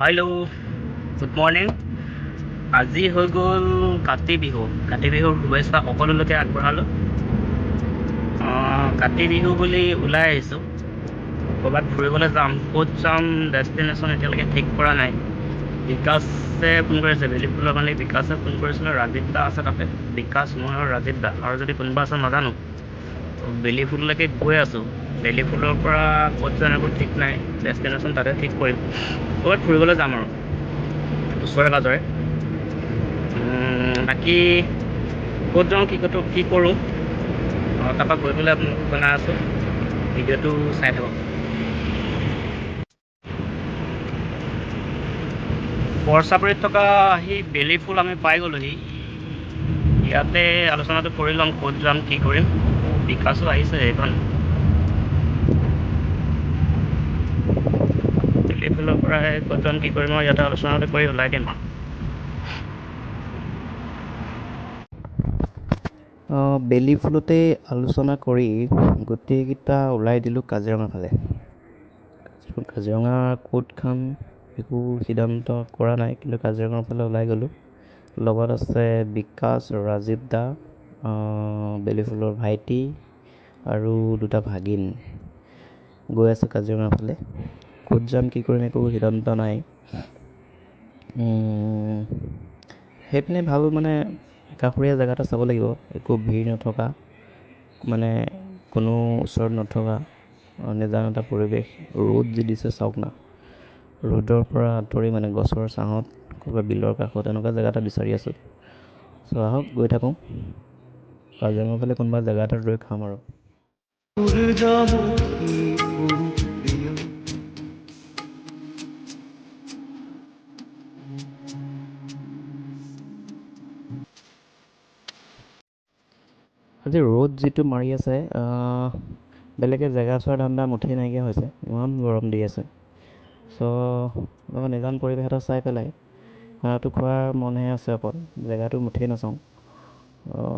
Hello', good morning. আজি হৈ গ'ল কাতি বিহু। কাতি বিহুৰ শুভেচ্ছা সকলোলৈকে আগবঢ়ালোঁ। কাতি বিহু বুলি ওলাই আহিছোঁ। ক'ৰবাত ফুৰিবলৈ যাম, ক'ত যাম ডেষ্টিনেশ্যন এতিয়ালৈকে ঠিক কৰা নাই। বিকাশে ফোন কৰিছে, বেলিফুলৰ মালিক বিকাশে ফোন কৰিছিলে। ৰাজীৱ দা আছে তাতে, বিকাশ মই আৰু ৰাজীৱ দা আৰু যদি কোনোবা আছে নাজানো। বেলিফুললৈকে গৈ আছোঁ। বেলিফুলৰ পৰা ক'ত যাম একো ঠিক নাই, ডেষ্টিনেশ্যন তাতে ঠিক কৰিম। ক'ৰবাত ফুৰিবলৈ যাম আৰু ওচৰে পাঁজৰে। বাকী ক'ত যাওঁ কি কৰোঁ তাৰপৰা গৈ পেলাই আপোনালোকক জনাই আছোঁ। ভিডিঅ'টো চাই থাকক। বৰচাপৰিত থকা সেই বেলিফুল আমি পাই গ'লোহি। ইয়াতে আলোচনাটো কৰি ল'ম ক'ত যাম কি কৰিম। বিকাশো আহিছে সেইখন। বেলিফুলৰ পৰাই ক'ত যাম কি কৰিম আৰু ইয়াতে আলোচনাটো কৰি ওলাই দিম। বেলিফুলতে আলোচনা কৰি গোটেইকেইটা ওলাই দিলোঁ কাজিৰঙা ফালে। কাজিৰঙা ক'ত খাম একো সিদ্ধান্ত কৰা নাই, কিন্তু কাজিৰঙাৰ ফালে ওলাই গ'লোঁ। লগত আছে বিকাশ, ৰাজীৱ দা, বেলিফুলৰ ভাইটি আৰু দুটা ভাগিন। গৈ আছোঁ কাজিৰঙাৰ ফালে। ক'ত যাম কি কৰিম একো সিদ্ধান্ত নাই। সেইপিনে ভাল মানে একাষৰীয়া জেগা এটা চাব লাগিব, একো ভিৰ নথকা, মানে কোনো ওচৰত নথকা নিজান এটা পৰিৱেশ। ৰ'দ যি দিছে চাওক না, ৰ'দৰ পৰা আঁতৰি মানে গছৰ ছাঁত ক'ৰবাত বিলৰ কাষত এনেকুৱা জেগা এটা বিচাৰি আছোঁ। চ' আহক গৈ থাকোঁ। কাজিৰঙাৰ ফালে কোনোবা জেগা এটাত ৰৈ খাম আৰু। আজি ৰ'দ যিটো মাৰি আছে, বেলেগে জেগা চোৱাৰ ধান্দা মুঠেই নাইকিয়া হৈছে, ইমান গৰম দি আছে। চ' নিজান পৰিৱেশ এটা চাই পেলাই খানাটো খোৱাৰ মনহে আছে অকল, জেগাটো মুঠেই নাচাওঁ।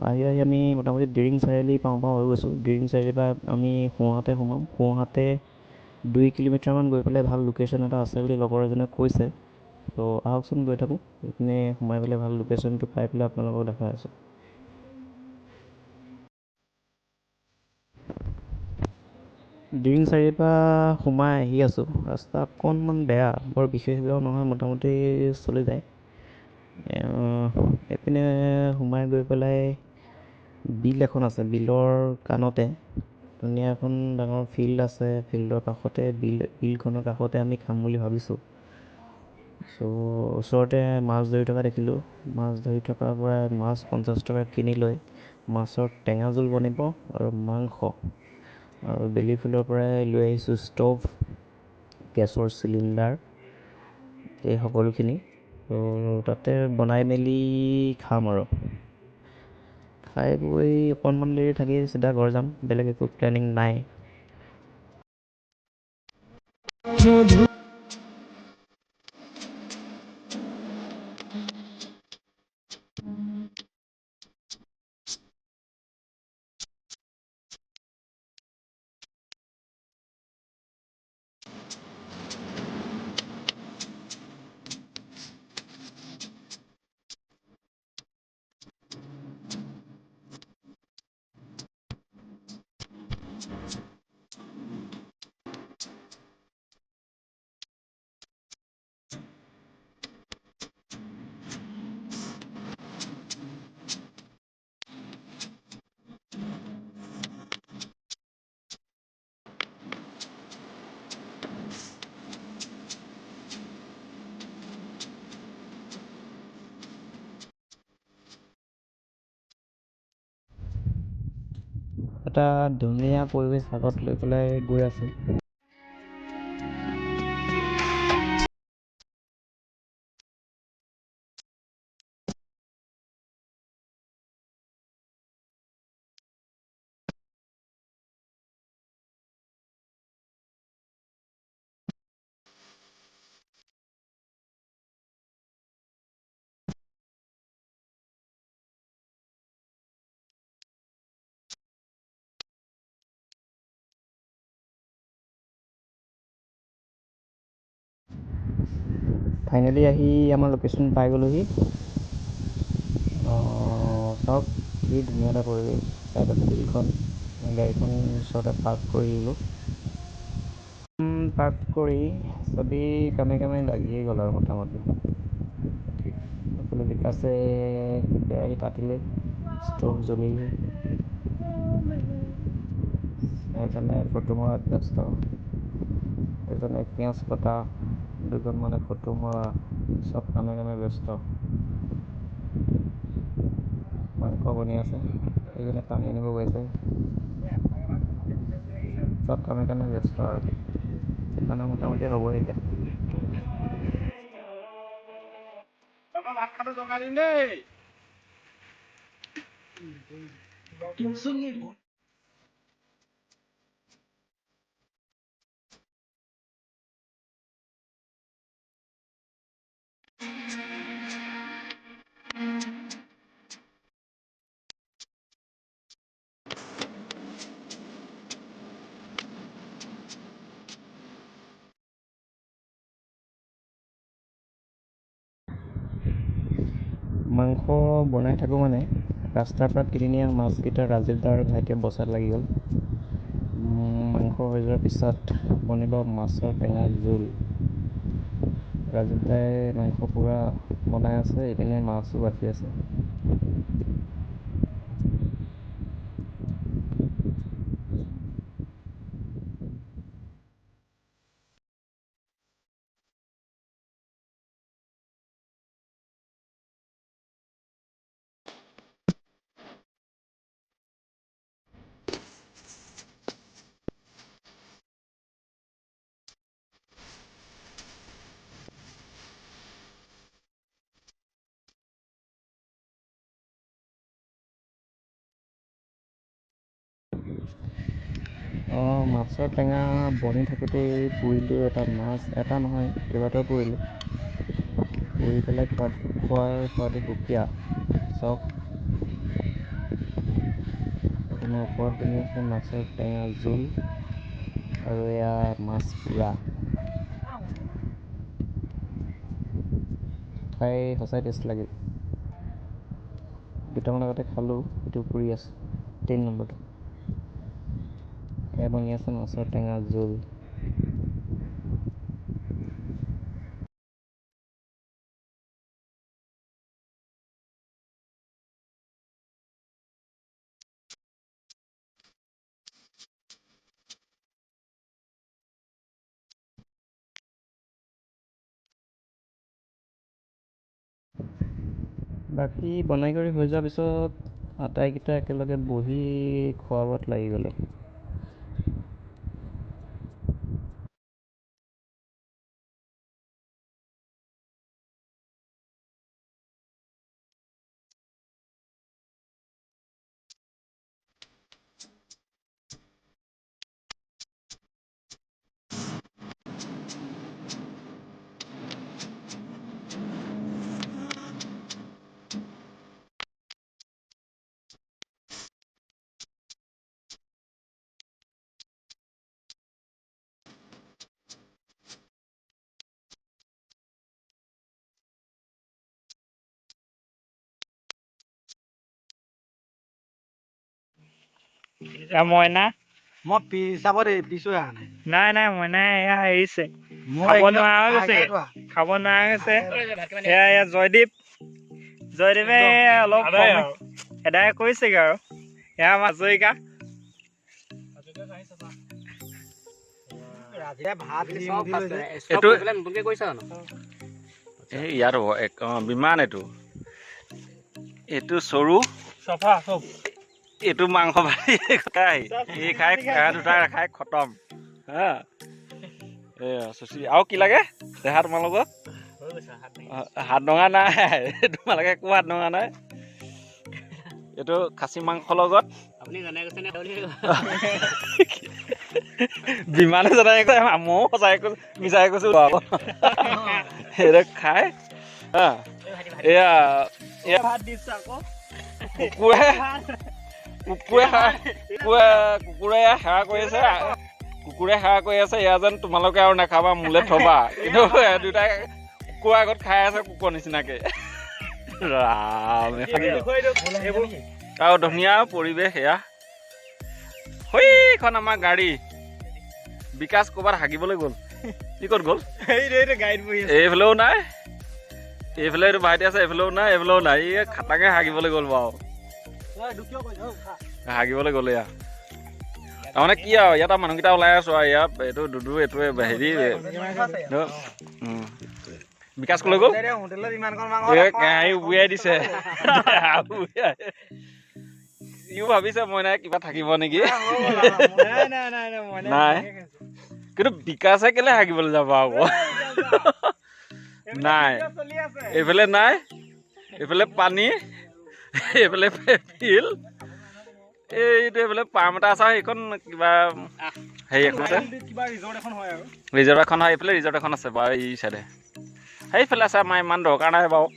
আহি আমি মোটামুটি দিৰিং চাৰিআলি পাওঁ হৈ গৈছোঁ। দিৰিং চাৰিআলিৰ পৰা আমি সোঁহাতে সোমাম। সোঁহাতে 2 কিলোমিটাৰমান গৈ পেলাই ভাল লোকেশ্যন এটা আছে বুলি লগৰ এজনে কৈছে। ত' আহকচোন গৈ থাকোঁ। এইপিনে সোমাই পেলাই ভাল লোকেশ্যনটো পাই পেলাই আপোনালোকক দেখাই আছোঁ। দিৰিং চাৰিআলিৰ পৰা সোমাই আহি আছোঁ। ৰাস্তা অকণমান বেয়া, বৰ বিশেষ বেয়াও নহয়, মোটামুটি চলি যায়। এইপিনে সোমাই গৈ পেলাই বিল এখন আছে, বিলৰ কাণতে ধুনীয়া এখন ডাঙৰ ফিল্ড আছে। ফিল্ডৰ কাষতে বিলখনৰ কাষতে আমি খাম বুলি ভাবিছোঁ। চ' ওচৰতে মাছ ধৰি থকা দেখিলোঁ। মাছ ধৰি থকাৰ পৰা মাছ 50 টকা কিনি লৈ মাছৰ টেঙা জোল বনিব আৰু মাংস, আৰু বেলিফুলৰ পৰাই লৈ আহিছোঁ ষ্ট'ভ, গেছৰ চিলিণ্ডাৰ, এই সকলোখিনি। তাতে বনাই মেলি খাম আৰু। খাই বৈ অকণমান দেৰি থাকি চিধা ঘৰ যাম, বেলেগ একো প্লেনিং নাই। এটা ধুনীয়া পৰিৱেশ হাতত লৈ পেলাই গৈ আছোঁ। ফাইনেলি আহি আমাৰ লোকেশ্যন পাই গ'লোহি। চাওক কি ধুনীয়া এটা পৰিৱেশ, চাইডত ফিল্ডখন, গাড়ীখন ওচৰতে পাৰ্ক কৰি দিলোঁ। পাৰ্ক কৰি চবেই কামে কামে লাগিয়ে গ'ল আৰু মোটামুটি। সকলো বিকাশে কেৰাহী পাতিলে, ষ্টভ জ্বলিলে, এজনে ফটো মৰাত ব্যস্ত, এজনে পিঁয়াজ কটা, দুজনমানে ফটো মৰা, চব কামে কামে ব্যস্ত। মাংস বনি আছে, এজনে পানী আনিব গৈছে, চব কামে কামে ব্যস্ত আৰু মানে মোটামুটি হ'বই এতিয়া। মাংস বনাই থাকোঁ মানে ৰাস্তাৰ পৰা কিনি নিয়া মাছকেইটা ৰাজীৱ দা আৰু ভাইটিয়ে বচাত লাগি গ'ল। মাংস হৈ যোৱাৰ পিছত বনিব মাছৰ টেঙা জোল। ৰাজীৱ দাই মাংস পূৰা বনাই আছে, ইপিনে মাছো বাচি আছে। মাছৰ টেঙা বনি থাকোঁতেই পুৰিলোঁ এটা মাছ, এটা নহয় কেইবাটাও পুৰিলোঁ। পুৰি পেলাই খোৱাৰ সোৱাদে সুকীয়া। চাওক আপোনাৰ ওপৰত বনি আছে মাছৰ টেঙা জোল আৰু এয়া মাছ পুৰা। খাই সঁচাই টেষ্ট লাগিল। দুটামান আগতে খালোঁ, এইটো পুৰি আছে 3 নম্বৰটো। এয়া বনি আছে মাছৰ টেঙা জোল। বাকী বনাই কৰি হৈ যোৱাৰ পিছত আটাইকেইটা একেলগে বহি খোৱা বোৱাত লাগি গ'লোঁ। মইনা মই পিচাবত দিছো নাই নাই মইনাই এয়া এৰিছে, খাব নোৱাৰা হৈ গৈছে, খাব নোৱাৰা গৈছে। এয়া জয়দীপে অলপ এদায় কৰিছেগৈ আৰু এয়া মাজৰিকা ইয়াত বিমান এইটো চৰু চফা চব এইটো মাংস ভাজি খাই এই খাই দুটা খাই খতম হা। চুচি আৰু কি লাগে দেহা তোমালোকৰ? হাত ডঙা নাই, তোমালোকে একো হাত ডঙা নাই। এইটো খাচী মাংস লগত বিমানে জনাই ময়ো সঁচাই কৈছো মিছাই কৈছো সেইটো খাই হা। এয়া ভাত দিছো আকৌ কুকুৰে সেৱা কৰি আছে এয়া যেন তোমালোকে আৰু নাখাবা মোলে থবা, কিন্তু দুটাই কুকুৰ আগত খাই আছে কুকুৰ নিচিনাকে ৰাম আৰু ধুনীয়া পৰিৱেশ এয়া সেইখন আমাৰ গাড়ী বিকাশ ক'ৰবাত হাগিবলৈ গ'ল কি ক'ত গ'ল এইফালেও নাই এইফালে এইটো ভাইটি আছে এইফালেও নাই এই খাটাঙে হাগিবলৈ গ'ল বাৰু হাগিবলৈ গ'লে এয়া তাৰমানে কি আৰু ইয়াত মানুহকেইটা ওলাই আছো আৰু ইয়াত এইটো দুদু এইটো হেৰি বিকাশ কলৈ গ'ল কেৰাহী উলিয়াই দিছে ইও ভাবিছে মই নাই কিবা থাকিব নেকি নাই কিন্তু বিকাশে কেলে হাগিবলৈ যাব আকৌ নাই এইফালে নাই এইফালে পানী এইফালে ফিল্ড এইটো এইফালে পাম এটা আছে সেইখন কিবা হেৰি এখন আছে ৰিজৰ্ট এখন হয় এইফালে ৰিজৰ্ট এখন আছে বাৰু এই চাইডে সেইফালে আছে আমাৰ ইমান দৰকাৰ নাই বাৰু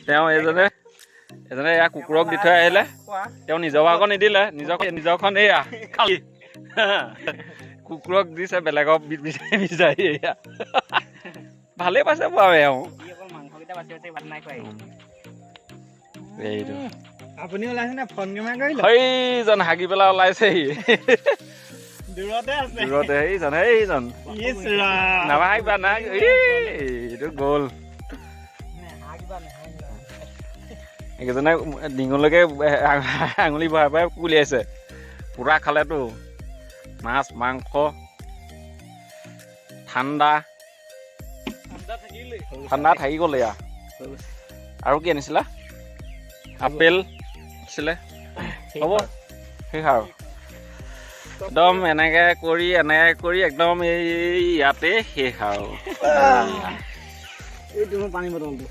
তেওঁ এজনে এয়া কুকুৰক দি থৈ আহিলে তেওঁ নিজৰ ভাগৰ নিদিলে নিজৰখন এয়া খালি কুকুৰক দিছে বেলেগক বিচাৰি এয়া ভালেই পাইছে বাৰু এওঁ এইটো আপুনি ওলাইছে নে ফোন কিমান কৰিলে সেইজন হাগি পেলাই ওলাইছেহি দূৰতে সেইজন নাভাগিবা না এইটো গ'ল এইকেইজনে ডিঙলৈকে আঙুলি বহাই বহাই উলিয়াইছে পুৰা খালেতো মাছ মাংস ঠাণ্ডা থাকি গ'ল এয়া আৰু কি আনিছিলা আপেল আছিলে হ'ব শেষ আৰু একদম এনেকে কৰি একদম এই ইয়াতে শেষ আৰু পানী বটলটো